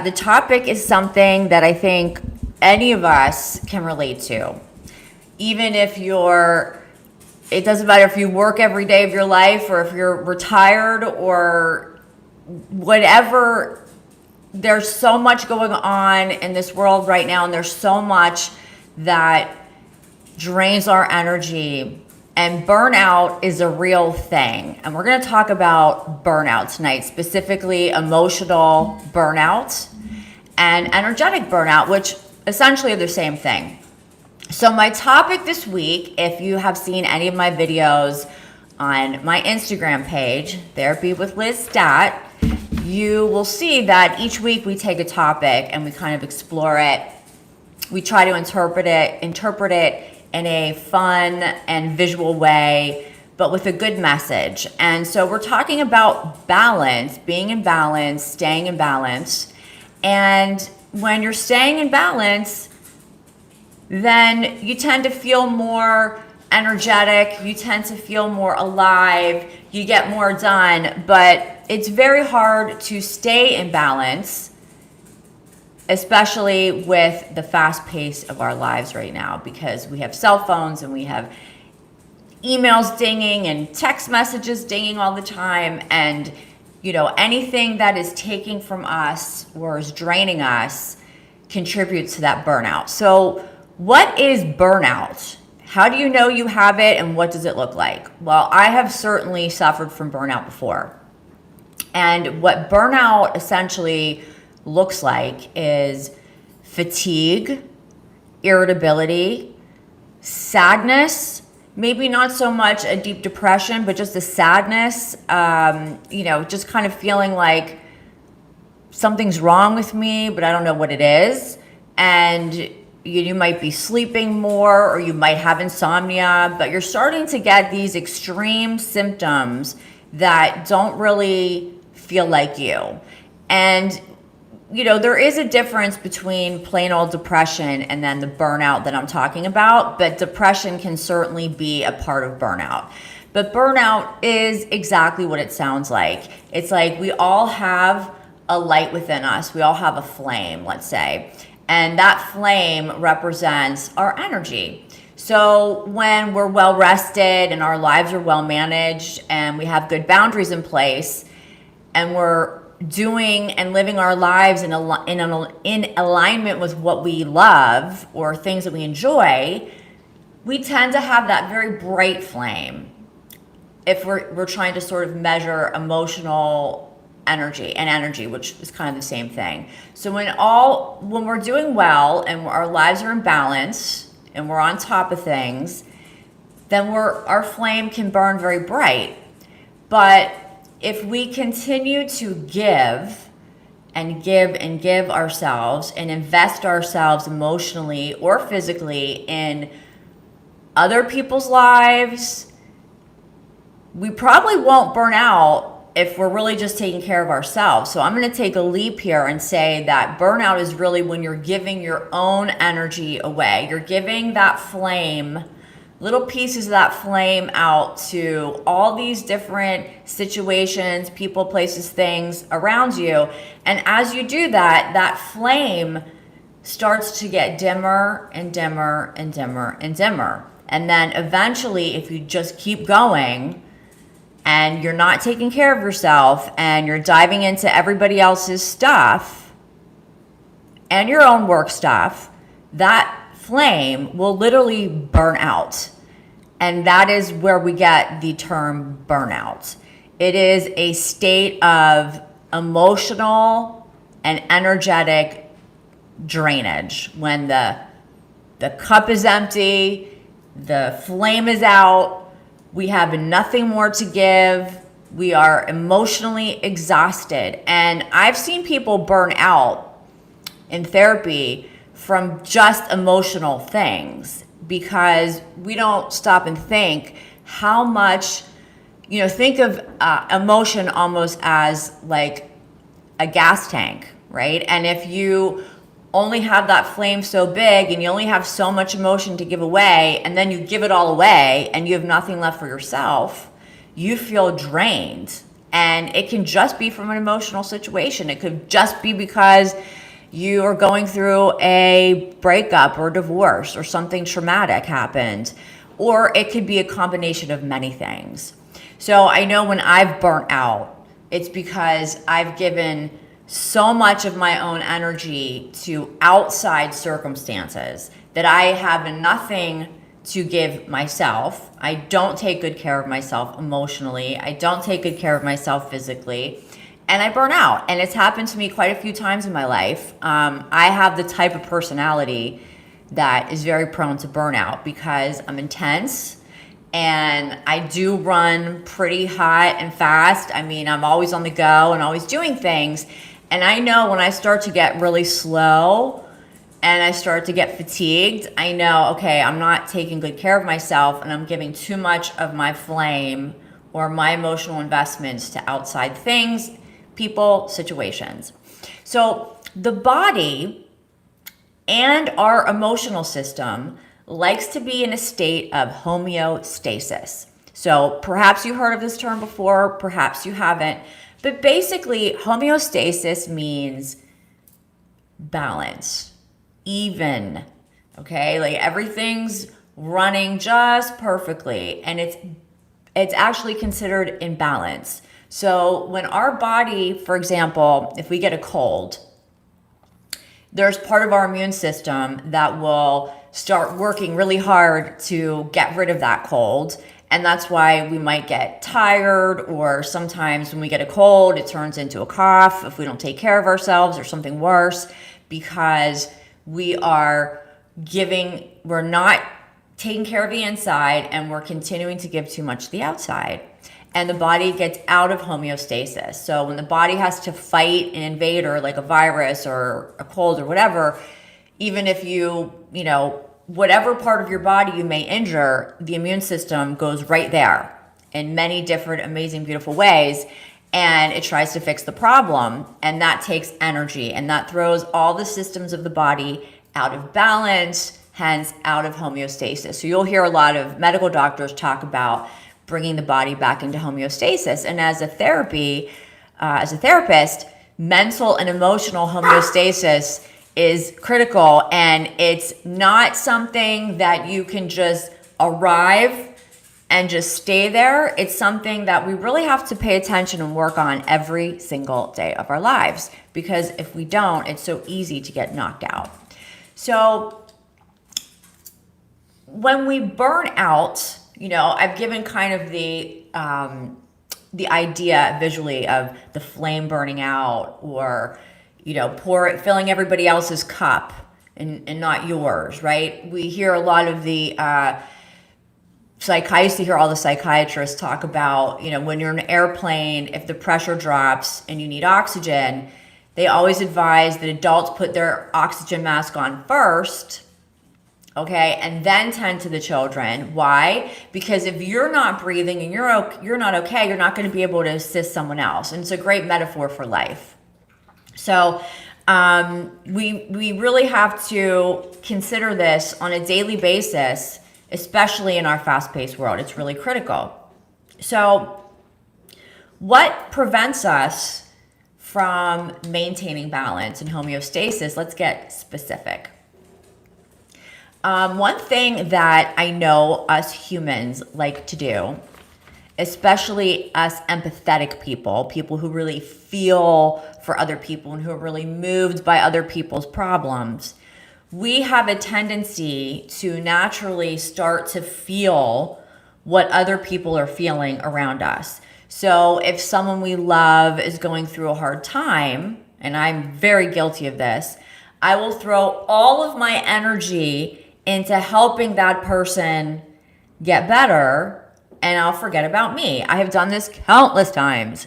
The topic is something that I think any of us can relate to. Even if it doesn't matter if you work every day of your life or if you're retired or whatever, there's so much going on in this world right now, and there's so much that drains our energy. And burnout is a real thing. And we're going to talk about burnout tonight, specifically emotional burnout and energetic burnout, which essentially are the same thing. So my topic this week, if you have seen any of my videos on my Instagram page, Therapy with Liz Stat, you will see that each week we take a topic and we kind of explore it. We try to interpret it in a fun and visual way, but with a good message. And so we're talking about balance, being in balance, staying in balance. And when you're staying in balance, then you tend to feel more energetic, you tend to feel more alive, you get more done, but it's very hard to stay in balance, especially with the fast pace of our lives right now, because we have cell phones and we have emails dinging and text messages dinging all the time. And, anything that is taking from us or is draining us contributes to that burnout. So what is burnout? How do you know you have it, and what does it look like? Well, I have certainly suffered from burnout before. And what burnout essentially looks like is fatigue, irritability, sadness, maybe not so much a deep depression, but just a sadness, just kind of feeling like something's wrong with me, but I don't know what it is. And you might be sleeping more, or you might have insomnia, but you're starting to get these extreme symptoms that don't really feel like you. And there is a difference between plain old depression and then the burnout that I'm talking about, but depression can certainly be a part of burnout. But burnout is exactly what it sounds like. It's like we all have a light within us. We all have a flame, let's say. And that flame represents our energy. So when we're well rested and our lives are well managed and we have good boundaries in place and we're doing and living our lives in alignment with what we love or things that we enjoy, we tend to have that very bright flame if we're trying to sort of measure emotional energy, which is kind of the same thing. So when we're doing well and our lives are in balance and we're on top of things, then our flame can burn very bright. But if we continue to give and give ourselves and invest ourselves emotionally or physically in other people's lives, we probably won't burn out if we're really just taking care of ourselves. So I'm going to take a leap here and say that burnout is really when you're giving your own energy away. You're giving that flame, little pieces of that flame out to all these different situations, people, places, things around you. And as you do that, that flame starts to get dimmer and dimmer and dimmer and dimmer. And then eventually, if you just keep going, and you're not taking care of yourself and you're diving into everybody else's stuff and your own work stuff, that flame will literally burn out. And that is where we get the term burnout. It is a state of emotional and energetic drainage when the cup is empty, the flame is out, we have nothing more to give. We are emotionally exhausted. And I've seen people burn out in therapy from just emotional things because we don't stop and think how much, think of emotion almost as like a gas tank, right? And if you only have that flame so big and you only have so much emotion to give away, and then you give it all away and you have nothing left for yourself, you feel drained. And it can just be from an emotional situation. It could just be because you are going through a breakup or divorce or something traumatic happened. Or it could be a combination of many things. So I know when I've burnt out, it's because I've given so much of my own energy to outside circumstances that I have nothing to give myself. I don't take good care of myself emotionally. I don't take good care of myself physically. And I burn out. And it's happened to me quite a few times in my life. I have the type of personality that is very prone to burnout because I'm intense and I do run pretty hot and fast. I mean, I'm always on the go and always doing things. And I know when I start to get really slow and I start to get fatigued, I know, okay, I'm not taking good care of myself and I'm giving too much of my flame or my emotional investments to outside things, people, situations. So the body and our emotional system likes to be in a state of homeostasis. So perhaps you heard of this term before, perhaps you haven't. But basically, homeostasis means balance, even, okay? Like everything's running just perfectly, and it's actually considered in balance. So when our body, for example, if we get a cold, there's part of our immune system that will start working really hard to get rid of that cold. And that's why we might get tired, or sometimes when we get a cold, it turns into a cough if we don't take care of ourselves, or something worse, because we're not taking care of the inside and we're continuing to give too much to the outside. And the body gets out of homeostasis. So when the body has to fight an invader like a virus or a cold or whatever, even if whatever part of your body you may injure, the immune system goes right there in many different amazing, beautiful ways, and it tries to fix the problem, and that takes energy, and that throws all the systems of the body out of balance, hence out of homeostasis. So you'll hear a lot of medical doctors talk about bringing the body back into homeostasis, and as a therapist, mental and emotional homeostasis is critical, and it's not something that you can just arrive and just stay there. It's something that we really have to pay attention and work on every single day of our lives, because if we don't, it's so easy to get knocked out. So when we burn out, I've given kind of the idea visually of the flame burning out, or filling everybody else's cup and not yours, right? We hear a lot of the I used to hear all the psychiatrists talk about, when you're in an airplane, if the pressure drops and you need oxygen, they always advise that adults put their oxygen mask on first, okay, and then tend to the children. Why? Because if you're not breathing and you're not okay, you're not going to be able to assist someone else. And it's a great metaphor for life. So we really have to consider this on a daily basis, especially in our fast-paced world. It's really critical. So what prevents us from maintaining balance and homeostasis? Let's get specific. One thing that I know us humans like to do, especially us empathetic people who really feel for other people and who are really moved by other people's problems, we have a tendency to naturally start to feel what other people are feeling around us. So if someone we love is going through a hard time, and I'm very guilty of this, I will throw all of my energy into helping that person get better, and I'll forget about me. I have done this countless times.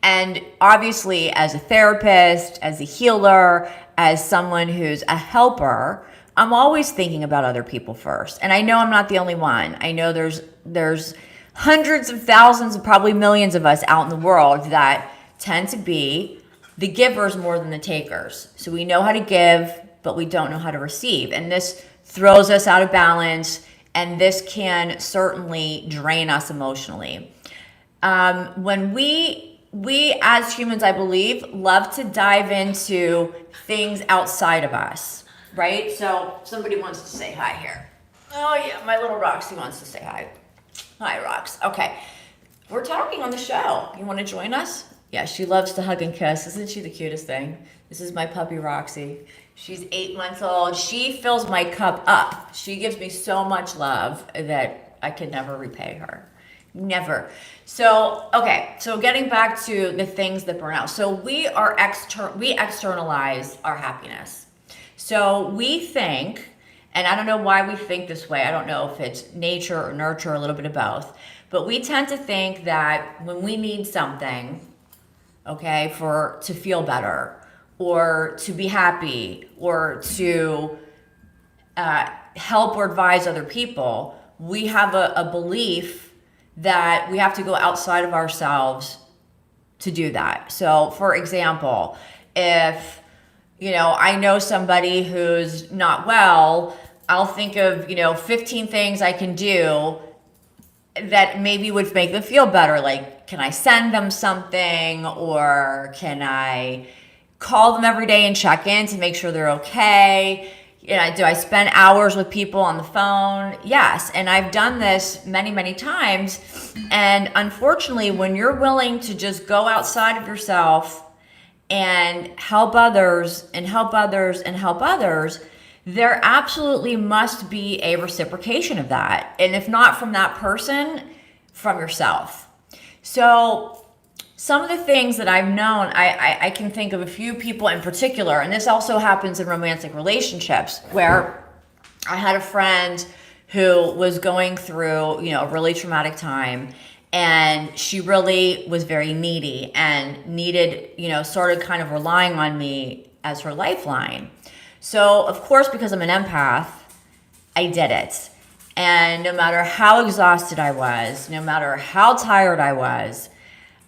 And obviously, as a therapist, as a healer, as someone who's a helper, I'm always thinking about other people first. And I know I'm not the only one. I know there's hundreds of thousands, probably millions of us out in the world that tend to be the givers more than the takers. So we know how to give, but we don't know how to receive. And this throws us out of balance, and this can certainly drain us emotionally. When we as humans, I believe, love to dive into things outside of us, right? So somebody wants to say hi here. Oh yeah, my little Roxy wants to say hi. Hi, Rox. Okay, we're talking on the show. You want to join us? Yeah, she loves to hug and kiss. Isn't she the cutest thing? This is my puppy, Roxy. She's 8 months old. She fills my cup up. She gives me so much love that I could never repay her. Never. So, okay. So getting back to the things that burn out. So we externalize our happiness. So we think, and I don't know why we think this way. I don't know if it's nature or nurture, a little bit of both. But we tend to think that when we need something, okay, to feel better or to be happy or to help or advise other people, we have a belief that we have to go outside of ourselves to do that. So for example, if I know somebody who's not well, I'll think of 15 things I can do that maybe would make them feel better. Like, can I send them something, or can I call them every day and check in to make sure they're okay? Do I spend hours with people on the phone? Yes. And I've done this many, many times. And unfortunately, when you're willing to just go outside of yourself and help others and help others and help others, there absolutely must be a reciprocation of that. And if not from that person, from yourself. So some of the things that I've known, I can think of a few people in particular, and this also happens in romantic relationships, where I had a friend who was going through, a really traumatic time, and she really was very needy and needed, started kind of relying on me as her lifeline. So of course, because I'm an empath, I did it. And no matter how exhausted I was, no matter how tired I was,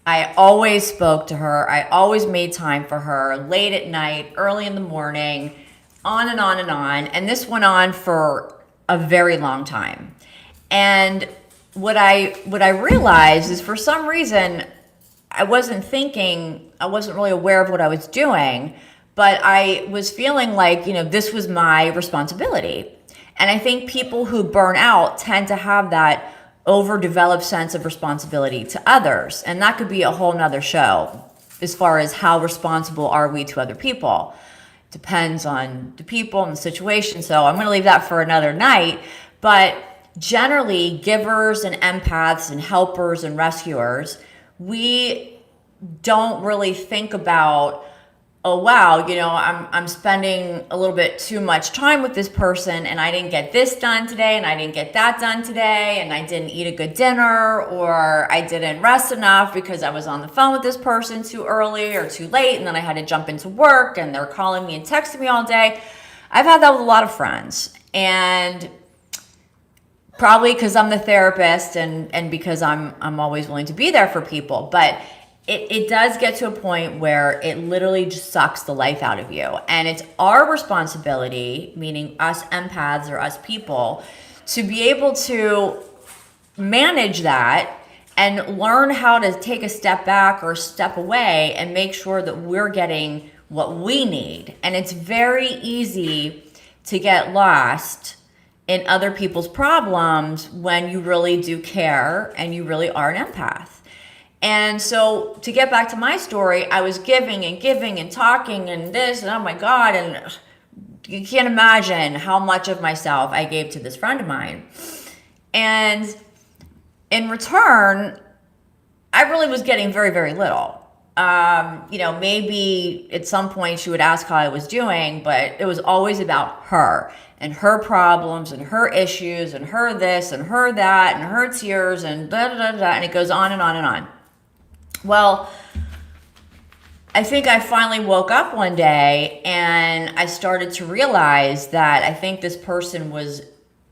I always spoke to her. I always made time for her, late at night, early in the morning, on and on and on. And this went on for a very long time. And what I realized is, for some reason, I wasn't really aware of what I was doing, but I was feeling like, this was my responsibility. And I think people who burn out tend to have that overdeveloped sense of responsibility to others. And that could be a whole nother show as far as how responsible are we to other people. Depends on the people and the situation. So I'm going to leave that for another night. But generally, givers and empaths and helpers and rescuers, we don't really think about, oh wow, I'm spending a little bit too much time with this person, and I didn't get this done today, and I didn't get that done today, and I didn't eat a good dinner, or I didn't rest enough because I was on the phone with this person too early or too late, and then I had to jump into work, and they're calling me and texting me all day. I've had that with a lot of friends, and probably because I'm the therapist and because I'm always willing to be there for people, but it does get to a point where it literally just sucks the life out of you. And it's our responsibility, meaning us empaths or us people, to be able to manage that and learn how to take a step back or step away and make sure that we're getting what we need. And it's very easy to get lost in other people's problems when you really do care and you really are an empath. And so to get back to my story, I was giving and talking and this and oh my God, and you can't imagine how much of myself I gave to this friend of mine. And in return, I really was getting very, very little. Maybe at some point she would ask how I was doing, but it was always about her and her problems and her issues and her this and her that and her tears and da da da da, and it goes on and on and on. Well, I think I finally woke up one day and I started to realize that I think this person was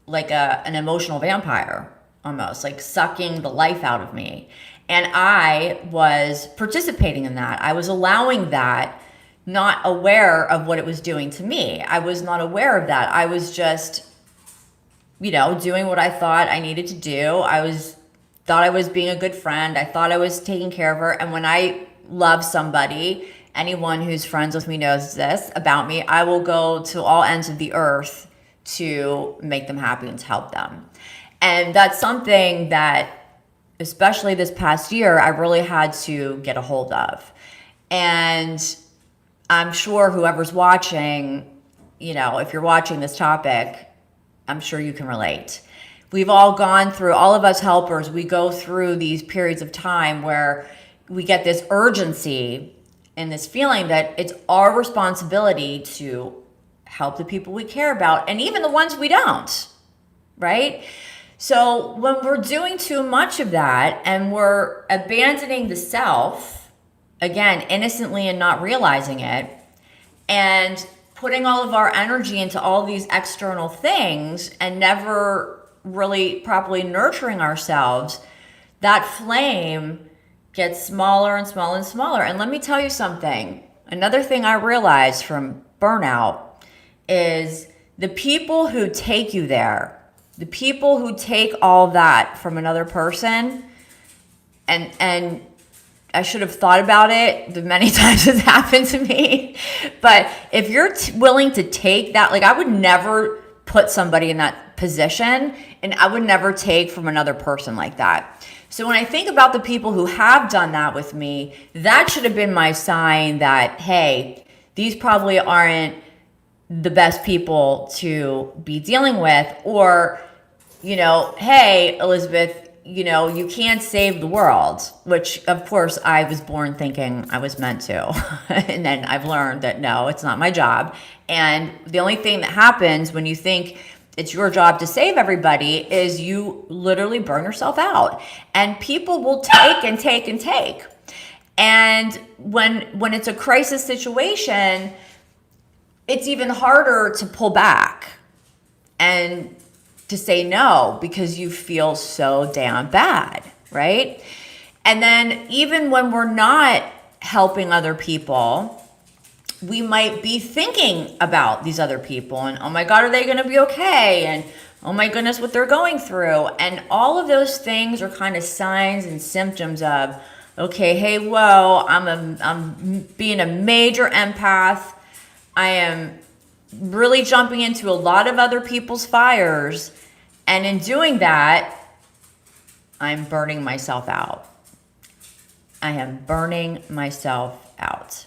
like an emotional vampire, almost like sucking the life out of me. And I was participating in that. I was allowing that, not aware of what it was doing to me. I was not aware of that. I was just, doing what I thought I needed to do. I was thought I was being a good friend. I thought I was taking care of her. And when I love somebody, anyone who's friends with me knows this about me, I will go to all ends of the earth to make them happy and to help them. And that's something that, especially this past year, I really had to get a hold of. And I'm sure whoever's watching, if you're watching this topic, I'm sure you can relate. We've all gone through, all of us helpers, we go through these periods of time where we get this urgency and this feeling that it's our responsibility to help the people we care about, and even the ones we don't, right? So when we're doing too much of that and we're abandoning the self, again, innocently and not realizing it, and putting all of our energy into all these external things and never really properly nurturing ourselves, that flame gets smaller and smaller and smaller. And let me tell you something. Another thing I realized from burnout is the people who take you there, the people who take all that from another person, and I should have thought about it the many times it's happened to me. But if you're willing to take that, like I would never put somebody in that position, and I would never take from another person like that. So when I think about the people who have done that with me, that should have been my sign that, hey, these probably aren't the best people to be dealing with. Or, hey, Elizabeth, you can't save the world, which of course I was born thinking I was meant to. And then I've learned that no, it's not my job. And the only thing that happens when you think it's your job to save everybody is you literally burn yourself out, and people will take and take and take. And when it's a crisis situation, it's even harder to pull back and to say no because you feel so damn bad, right? And then even when we're not helping other people, we might be thinking about these other people and, oh my God, are they going to be okay? And oh my goodness, what they're going through. And all of those things are kind of signs and symptoms of, okay, hey, whoa, I'm being a major empath. I am really jumping into a lot of other people's fires. And in doing that, I'm burning myself out. I am burning myself out.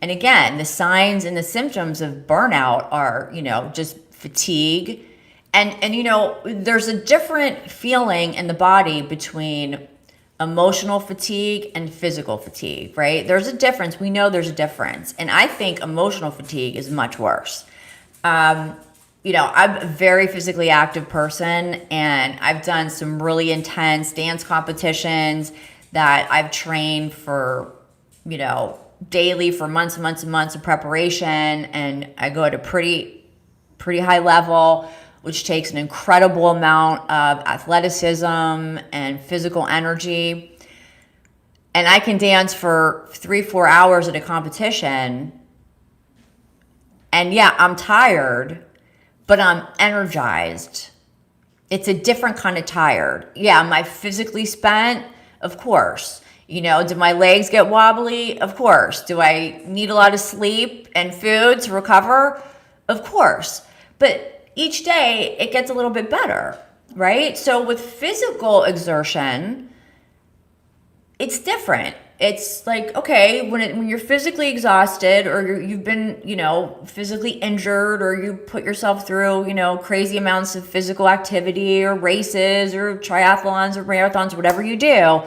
And again, the signs and the symptoms of burnout are, just fatigue. And there's a different feeling in the body between emotional fatigue and physical fatigue, right? There's a difference. We know there's a difference. And I think emotional fatigue is much worse. I'm a very physically active person, and I've done some really intense dance competitions that I've trained for, daily for months and months and months of preparation. And I go at a pretty high level, which takes an incredible amount of athleticism and physical energy. And I can dance for 3-4 hours at a competition. And yeah, I'm tired, but I'm energized. It's a different kind of tired. Yeah, am I physically spent? Of course. Do my legs get wobbly? Of course. Do I need a lot of sleep and food to recover? Of course. But each day it gets a little bit better, right? So with physical exertion, it's different. It's like, okay, when you're physically exhausted, or you've been, physically injured, or you put yourself through, crazy amounts of physical activity or races or triathlons or marathons, whatever you do,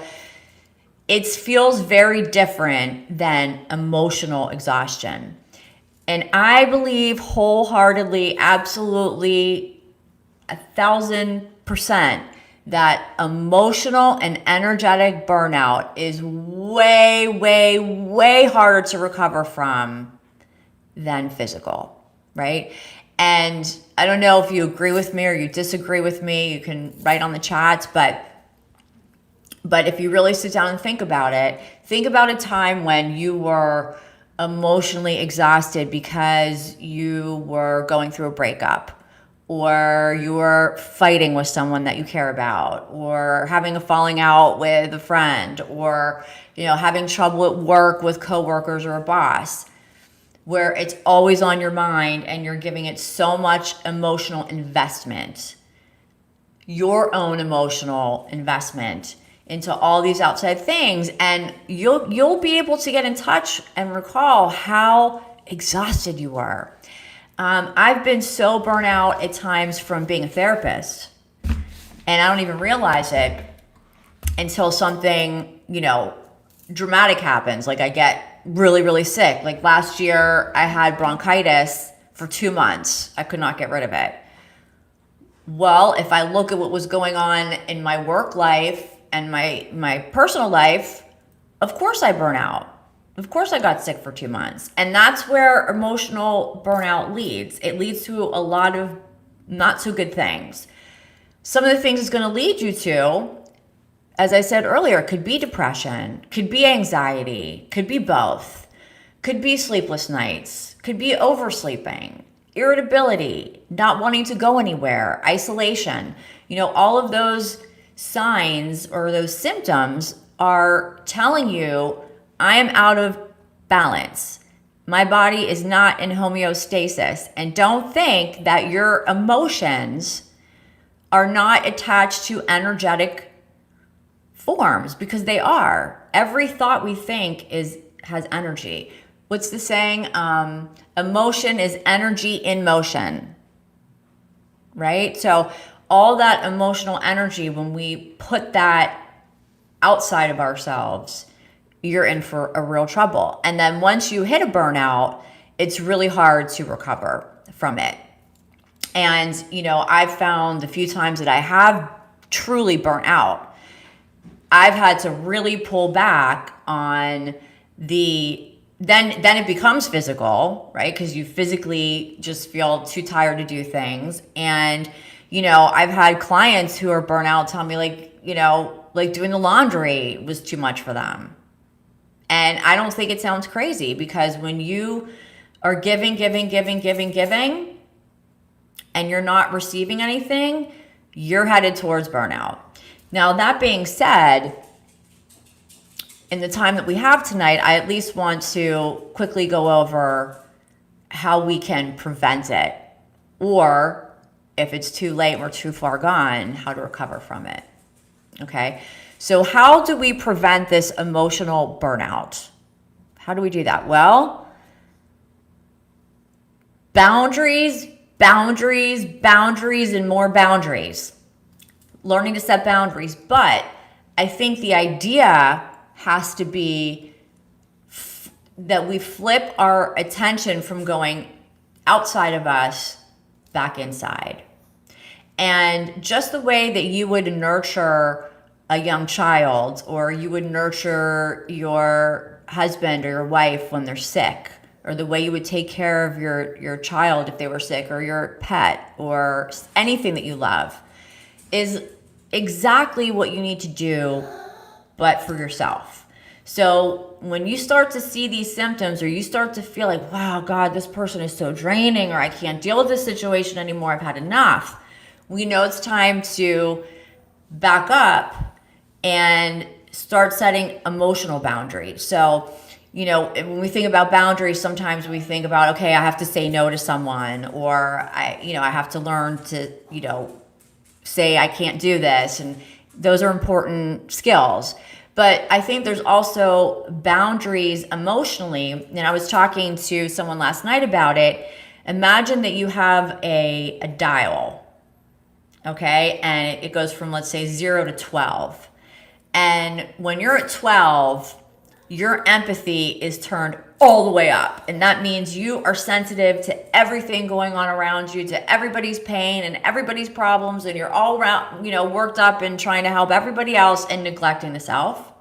it feels very different than emotional exhaustion. And I believe wholeheartedly, absolutely, 1,000%, that emotional and energetic burnout is way, way, way harder to recover from than physical, right? And I don't know if you agree with me or you disagree with me. You can write on the chats, but if you really sit down and think about a time when you were emotionally exhausted because you were going through a breakup, or you're fighting with someone that you care about, or having a falling out with a friend, or having trouble at work with coworkers or a boss, where it's always on your mind and you're giving it so much emotional investment, your own emotional investment into all these outside things, and you'll be able to get in touch and recall how exhausted you were. I've been so burnt out at times from being a therapist, and I don't even realize it until something, dramatic happens. Like I get really, really sick. Like last year, I had bronchitis for 2 months. I could not get rid of it. Well, if I look at what was going on in my work life and my personal life, of course I burn out. Of course I got sick for 2 months. And that's where emotional burnout leads. It leads to a lot of not so good things. Some of the things it's going to lead you to, as I said earlier, could be depression, could be anxiety, could be both, could be sleepless nights, could be oversleeping, irritability, not wanting to go anywhere, isolation. All of those signs or those symptoms are telling you, I am out of balance. My body is not in homeostasis. And don't think that your emotions are not attached to energetic forms, because they are. Every thought we think has energy. What's the saying? Emotion is energy in motion, right? So all that emotional energy, when we put that outside of ourselves, you're in for a real trouble. And then once you hit a burnout, it's really hard to recover from it. And, I've found the few times that I have truly burnt out, I've had to really pull back on then it becomes physical, right? Because you physically just feel too tired to do things. And, I've had clients who are burnt out tell me like doing the laundry was too much for them. And I don't think it sounds crazy, because when you are giving, and you're not receiving anything, you're headed towards burnout. Now, that being said, in the time that we have tonight, I at least want to quickly go over how we can prevent it, or if it's too late and we're too far gone, how to recover from it. Okay? So how do we prevent this emotional burnout? How do we do that? Well, boundaries, and more boundaries. Learning to set boundaries. But I think the idea has to be that we flip our attention from going outside of us back inside. And just the way that you would nurture a young child, or you would nurture your husband or your wife when they're sick, or the way you would take care of your child if they were sick, or your pet, or anything that you love, is exactly what you need to do, but for yourself. So when you start to see these symptoms, or you start to feel like, wow, God, this person is so draining, or I can't deal with this situation anymore, I've had enough, we know it's time to back up and start setting emotional boundaries. So, when we think about boundaries, sometimes we think about, okay, I have to say no to someone, or I have to learn to, say I can't do this. And those are important skills. But I think there's also boundaries emotionally. And I was talking to someone last night about it. Imagine that you have a dial, okay? And it goes from, let's say, 0 to 12. And when you're at 12, your empathy is turned all the way up. And that means you are sensitive to everything going on around you, to everybody's pain and everybody's problems. And you're all around, worked up and trying to help everybody else and neglecting the self.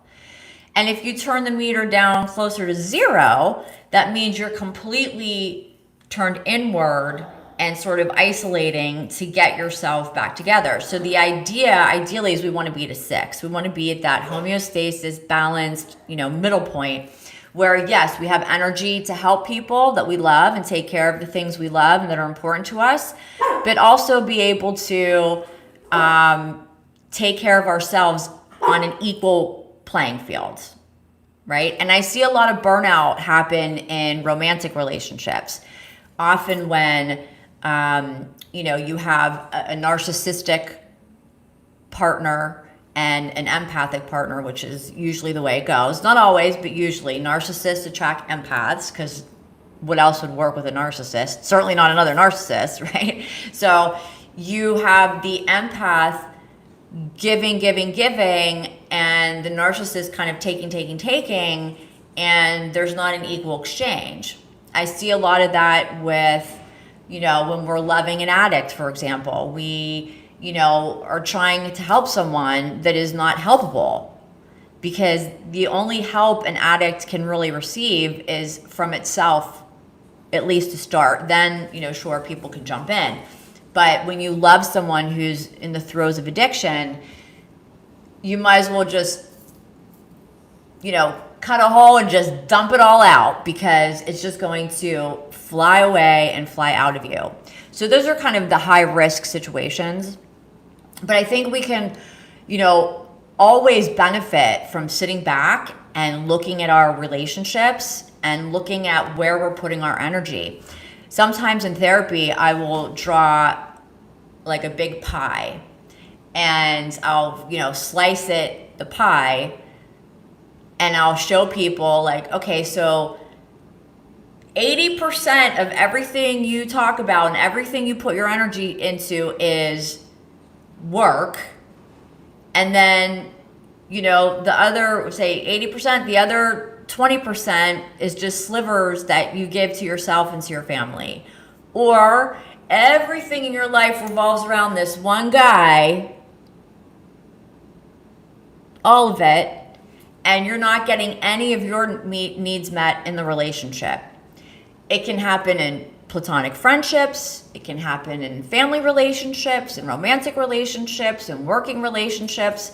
And if you turn the meter down closer to 0, that means you're completely turned inward and sort of isolating to get yourself back together. So the idea, ideally, is we want to be at a 6. We want to be at that homeostasis, balanced, middle point where yes, we have energy to help people that we love and take care of the things we love and that are important to us, but also be able to take care of ourselves on an equal playing field, right? And I see a lot of burnout happen in romantic relationships. Often when, you have a narcissistic partner and an empathic partner, which is usually the way it goes. Not always, but usually. Narcissists attract empaths because what else would work with a narcissist? Certainly not another narcissist, right? So you have the empath giving, and the narcissist kind of taking, and there's not an equal exchange. I see a lot of that with, when we're loving an addict, for example. We, are trying to help someone that is not helpable, because the only help an addict can really receive is from itself, at least to start. Then, sure, people can jump in. But when you love someone who's in the throes of addiction, you might as well just, cut a hole and just dump it all out, because it's just going to fly away and fly out of you. So those are kind of the high risk situations. But I think we can, always benefit from sitting back and looking at our relationships and looking at where we're putting our energy. Sometimes in therapy, I will draw like a big pie, and I'll, slice the pie, and I'll show people like, okay, so 80% of everything you talk about and everything you put your energy into is work. And then, the other, say 80%, the other 20% is just slivers that you give to yourself and to your family. Or everything in your life revolves around this one guy, all of it, and you're not getting any of your needs met in the relationship. It can happen in platonic friendships, it can happen in family relationships, in romantic relationships, in working relationships,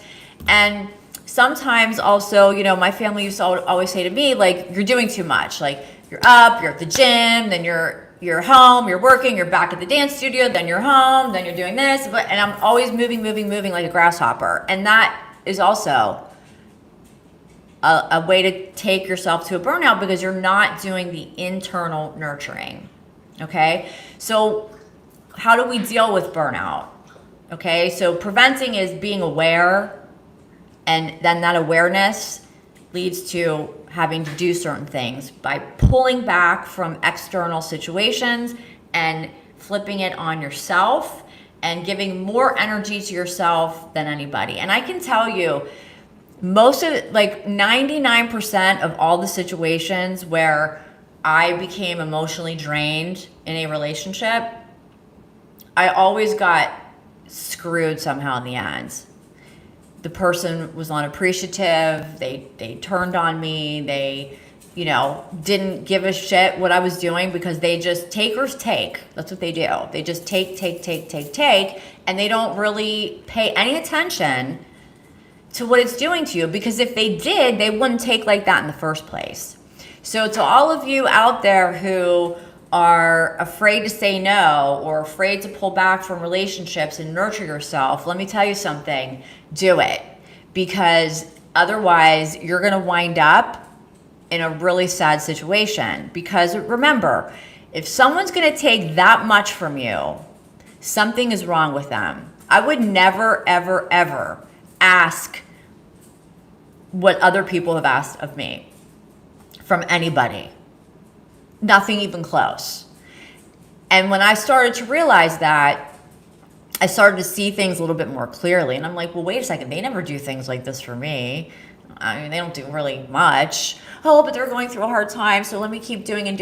and sometimes also, my family used to always say to me, like, you're doing too much. Like, you're up, you're at the gym, then you're home, you're working, you're back at the dance studio, then you're home, then you're doing this, and I'm always moving like a grasshopper. And that is also a way to take yourself to a burnout, because you're not doing the internal nurturing. Okay, so how do we deal with burnout? Okay, so preventing is being aware, and then that awareness leads to having to do certain things by pulling back from external situations and flipping it on yourself and giving more energy to yourself than anybody. And I can tell you, most of it, like 99% of all the situations where I became emotionally drained in a relationship, I always got screwed somehow in the end. The person was unappreciative, they turned on me, they, didn't give a shit what I was doing, because they just takers take. That's what they do. They just take, and they don't really pay any attention to what it's doing to you, because if they did, they wouldn't take like that in the first place. So to all of you out there who are afraid to say no or afraid to pull back from relationships and nurture yourself, let me tell you something, do it. Because otherwise you're gonna wind up in a really sad situation. Because remember, if someone's gonna take that much from you, something is wrong with them. I would never, ever, ever ask what other people have asked of me from anybody. Nothing even close. And when I started to realize that, I started to see things a little bit more clearly. And I'm like, well, wait a second, they never do things like this for me. I mean, they don't do really much. Oh, but they're going through a hard time, so let me keep doing. And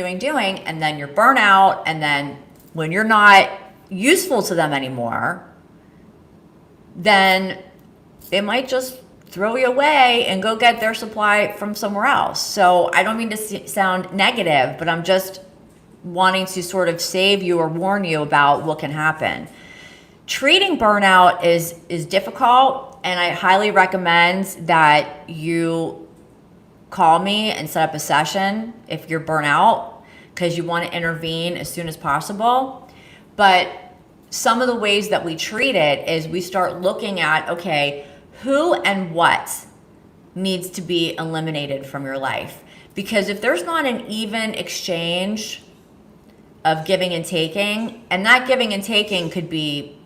then you're burnout, and then when you're not useful to them anymore, then they might just throw you away and go get their supply from somewhere else. So I don't mean to sound negative, but I'm just wanting to sort of save you or warn you about what can happen. Treating burnout is difficult, and I highly recommend that you call me and set up a session if you're burnt out, because you want to intervene as soon as possible. But some of the ways that we treat it is we start looking at, okay, who and what needs to be eliminated from your life. Because if there's not an even exchange of giving and taking, and that giving and taking could be,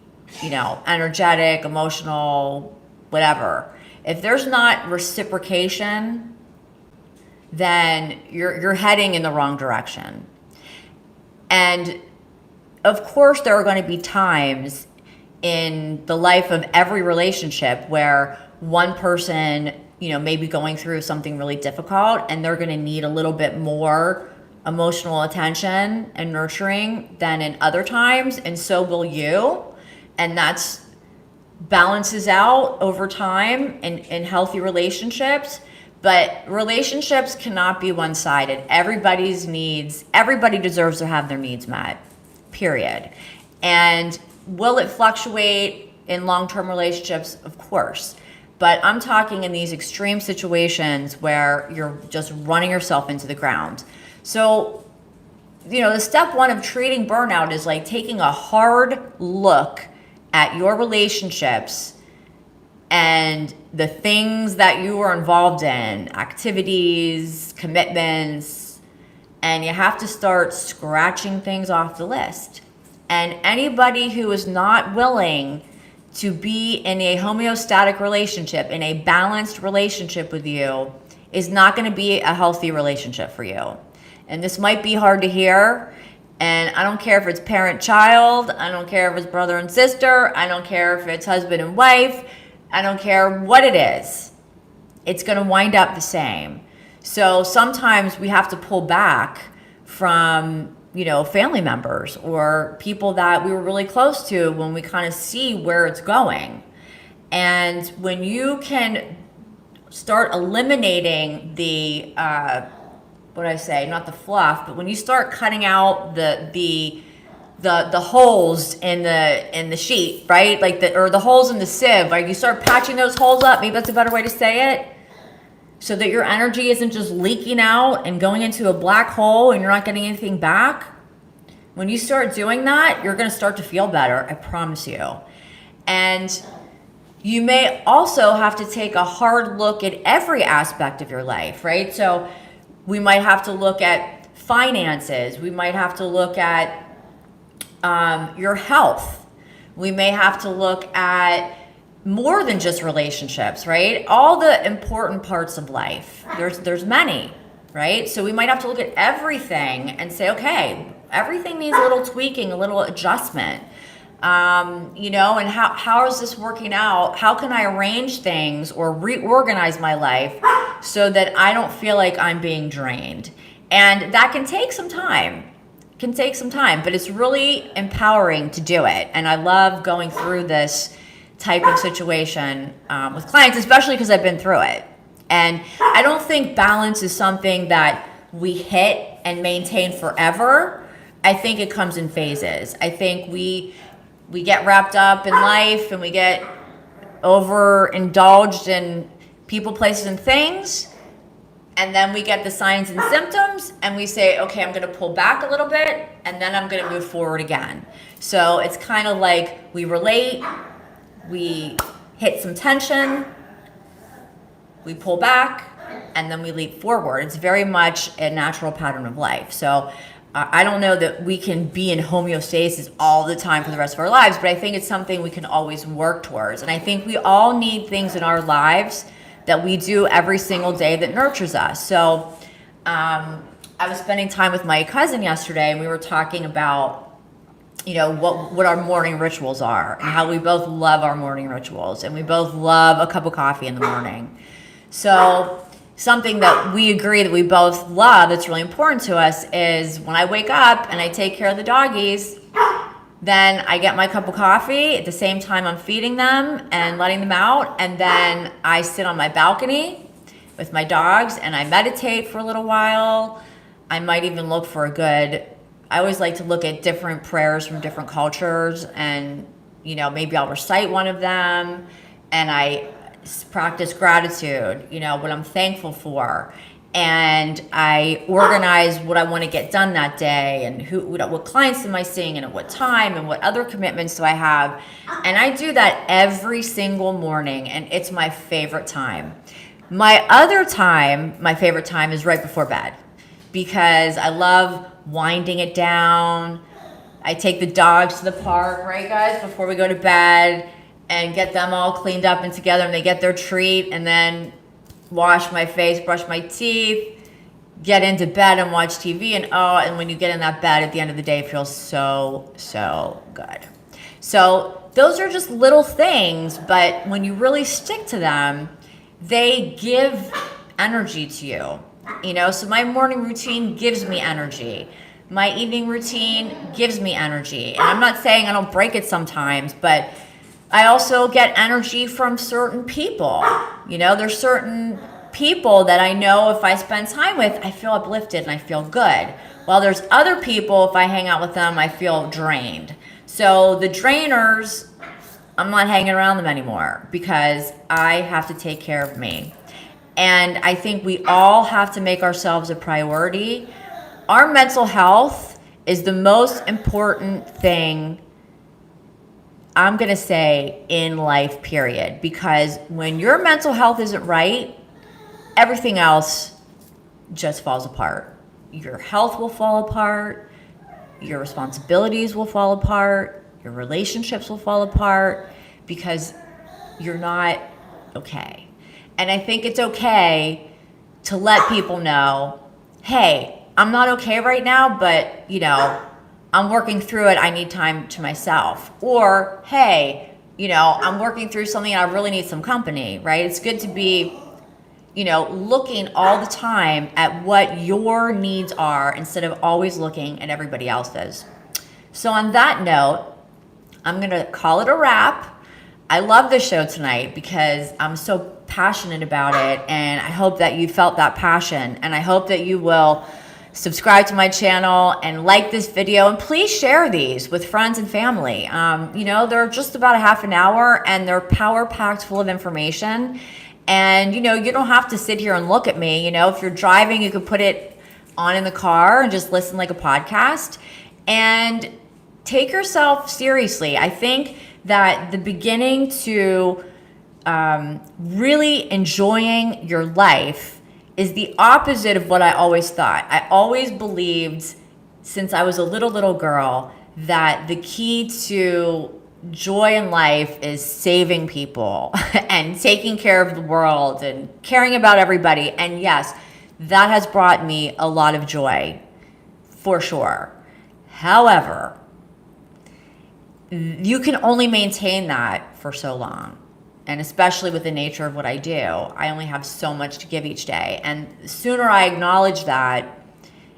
energetic, emotional, whatever. If there's not reciprocation, then you're heading in the wrong direction. And of course, there are going to be times in the life of every relationship where one person, may be going through something really difficult, and they're going to need a little bit more emotional attention and nurturing than in other times, and so will you. And that's balances out over time in healthy relationships. But relationships cannot be one-sided. Everybody deserves to have their needs met, period. And will it fluctuate in long-term relationships? Of course. But I'm talking in these extreme situations where you're just running yourself into the ground. So, the step one of treating burnout is like taking a hard look at your relationships and the things that you are involved in, activities, commitments, and you have to start scratching things off the list. And anybody who is not willing to be in a homeostatic relationship, in a balanced relationship with you, is not going to be a healthy relationship for you. And this might be hard to hear. And I don't care if it's parent-child. I don't care if it's brother and sister. I don't care if it's husband and wife. I don't care what it is. It's going to wind up the same. So sometimes we have to pull back from, family members or people that we were really close to when we kind of see where it's going. And when you can start eliminating the, not the fluff, but when you start cutting out the holes in the sheet, right? Or the holes in the sieve, like you start patching those holes up, maybe that's a better way to say it, so that your energy isn't just leaking out and going into a black hole and you're not getting anything back. When you start doing that, you're going to start to feel better, I promise you. And you may also have to take a hard look at every aspect of your life, right? So we might have to look at finances. We might have to look at your health. We may have to look at more than just relationships, right? All the important parts of life. There's many, right? So we might have to look at everything and say, okay, everything needs a little tweaking, a little adjustment. And how is this working out? How can I arrange things or reorganize my life so that I don't feel like I'm being drained? And that can take some time. But it's really empowering to do it. And I love going through this type of situation with clients, especially because I've been through it. And I don't think balance is something that we hit and maintain forever. I think it comes in phases. I think we get wrapped up in life and we get overindulged in people, places, and things. And then we get the signs and symptoms and we say, okay, I'm going to pull back a little bit and then I'm going to move forward again. So it's kind of like we relate, we hit some tension, we pull back, and then we leap forward. It's very much a natural pattern of life. So I don't know that we can be in homeostasis all the time for the rest of our lives, but I think it's something we can always work towards. And I think we all need things in our lives that we do every single day that nurtures us. So I was spending time with my cousin yesterday, and we were talking about, what our morning rituals are and how we both love our morning rituals, and we both love a cup of coffee in the morning. So something that we agree that we both love that's really important to us is when I wake up and I take care of the doggies, then I get my cup of coffee at the same time I'm feeding them and letting them out, and then I sit on my balcony with my dogs and I meditate for a little while. I might even look for I always like to look at different prayers from different cultures, and maybe I'll recite one of them, and I practice gratitude, what I'm thankful for. and I organize what I want to get done that day, and what clients am I seeing, and at what time, and what other commitments do I have. And I do that every single morning, and it's my favorite time. My favorite time is right before bed, because I love winding it down. I take the dogs to the park, right guys, before we go to bed, and get them all cleaned up and together, and they get their treat, and then wash my face, brush my teeth, get into bed and watch TV. And when you get in that bed at the end of the day, it feels so, so good. So those are just little things, but when you really stick to them, they give energy to you. So my morning routine gives me energy. My evening routine gives me energy. And I'm not saying I don't break it sometimes, but I also get energy from certain people. There's certain people that I know if I spend time with, I feel uplifted and I feel good. While there's other people, if I hang out with them, I feel drained. So the drainers, I'm not hanging around them anymore, because I have to take care of me. And I think we all have to make ourselves a priority. Our mental health is the most important thing, I'm going to say, in life, period. Because when your mental health isn't right, everything else just falls apart. Your health will fall apart. Your responsibilities will fall apart. Your relationships will fall apart, because you're not okay. And I think it's okay to let people know, hey, I'm not okay right now, but I'm working through it. I need time to myself. Or, hey, I'm working through something and I really need some company, right? It's good to be, looking all the time at what your needs are, instead of always looking at everybody else's. So on that note, I'm going to call it a wrap. I love this show tonight because I'm so passionate about it, and I hope that you felt that passion, and I hope that you will subscribe to my channel and like this video, and please share these with friends and family. They're just about a half an hour, and they're power packed full of information. And you don't have to sit here and look at me. If you're driving, you could put it on in the car and just listen like a podcast, and take yourself seriously. I think that the beginning to really enjoying your life is the opposite of what I always thought. I always believed, since I was a little girl, that the key to joy in life is saving people and taking care of the world and caring about everybody. And yes, that has brought me a lot of joy, for sure. However, you can only maintain that for so long. And especially with the nature of what I do, I only have so much to give each day. And the sooner I acknowledge that,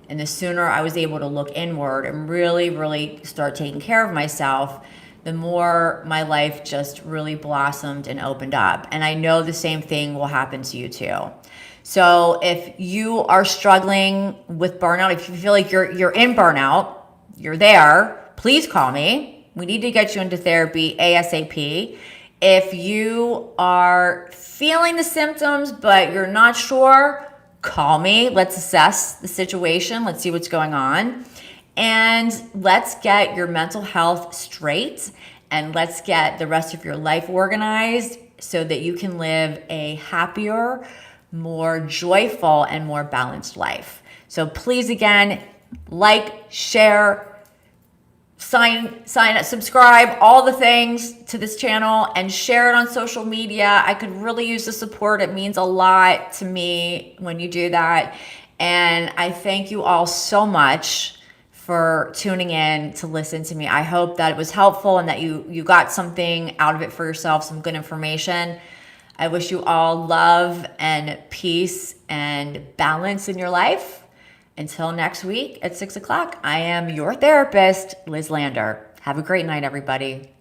and the sooner I was able to look inward and really, really start taking care of myself, the more my life just really blossomed and opened up. And I know the same thing will happen to you too. So if you are struggling with burnout, if you feel like you're in burnout, you're there, please call me. We need to get you into therapy ASAP. If you are feeling the symptoms, but you're not sure, call me. Let's assess the situation. Let's see what's going on. And let's get your mental health straight, and let's get the rest of your life organized so that you can live a happier, more joyful, and more balanced life. So please, again, like, share, sign up, subscribe, all the things to this channel, and share it on social media. I could really use the support. It means a lot to me when you do that. And I thank you all so much for tuning in to listen to me. I hope that it was helpful and that you got something out of it for yourself, some good information. I wish you all love and peace and balance in your life. Until next week at 6 o'clock, I am your therapist, Liz Lander. Have a great night, everybody.